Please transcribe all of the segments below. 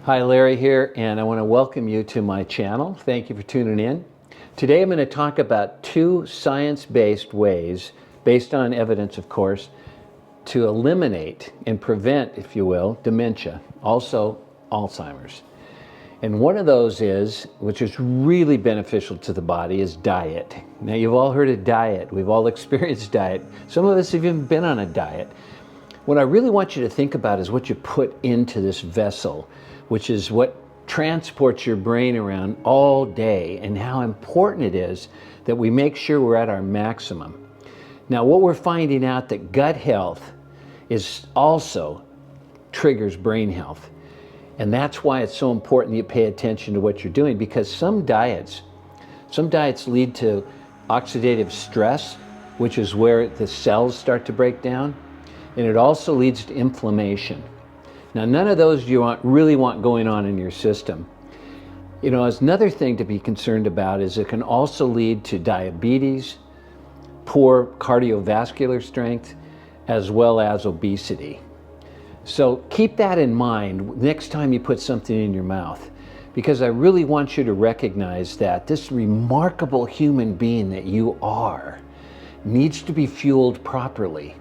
Hi, Larry here, and I want to welcome you to my channel. Thank you for tuning in. Today I'm going to talk about two science-based ways, based on evidence of course, to eliminate and prevent, if you will, dementia, also Alzheimer's. And one of those is, which is really beneficial to the body, is diet. Now you've all heard of diet. We've all experienced diet. Some of us have even been on a diet. What I really want you to think about is what you put into this vessel, which is what transports your brain around all day, and how important it is that we make sure we're at our maximum. Now, what we're finding out that gut health is also triggers brain health. And that's why it's so important that you pay attention to what you're doing, because some diets lead to oxidative stress, which is where the cells start to break down, and it also leads to inflammation. Now, none of those you really want going on in your system. You know, as another thing to be concerned about is it can also lead to diabetes, poor cardiovascular strength, as well as obesity. So keep that in mind next time you put something in your mouth, because I really want you to recognize that this remarkable human being that you are needs to be fueled properly.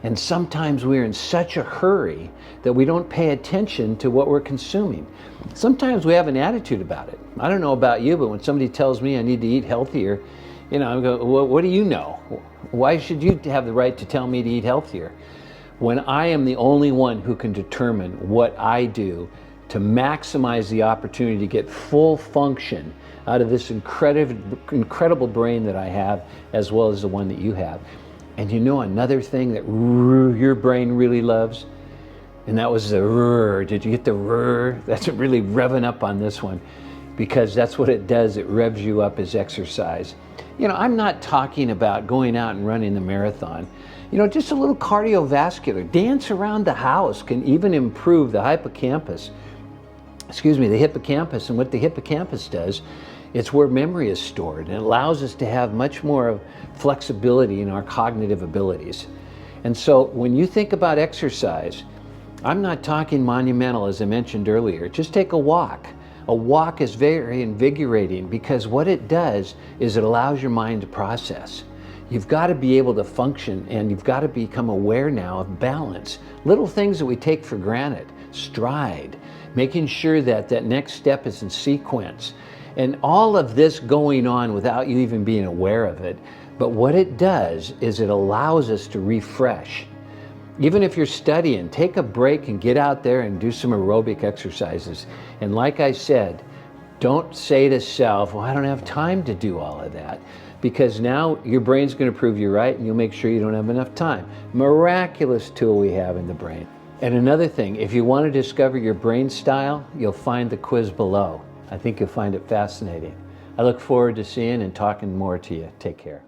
And sometimes we're in such a hurry that we don't pay attention to what we're consuming. Sometimes we have an attitude about it. I don't know about you, but when somebody tells me I need to eat healthier, you know, I go, well, what do you know? Why should you have the right to tell me to eat healthier? When I am the only one who can determine what I do to maximize the opportunity to get full function out of this incredible brain that I have, as well as the one that you have. And you know another thing that your brain really loves? And that was the rrr. Did you get the rrr? That's really revving up on this one, because that's what it does. It revs you up as exercise. You know, I'm not talking about going out and running the marathon. You know, just a little cardiovascular. Dance around the house can even improve the hippocampus. The hippocampus. And what the hippocampus does, it's where memory is stored, and it allows us to have much more of flexibility in our cognitive abilities. And so when you think about exercise, I'm not talking monumental, as I mentioned earlier. Just take a walk. A walk is very invigorating, because what it does is it allows your mind to process. You've got to be able to function, and you've got to become aware now of balance. Little things that we take for granted, stride, making sure that that next step is in sequence. And all of this going on without you even being aware of it. But what it does is it allows us to refresh. Even if you're studying, take a break and get out there and do some aerobic exercises. And like I said, don't say to self, well, I don't have time to do all of that. Because now your brain's going to prove you right, and you'll make sure you don't have enough time. Miraculous tool we have in the brain. And another thing, if you want to discover your brain style, you'll find the quiz below. I think you'll find it fascinating. I look forward to seeing and talking more to you. Take care.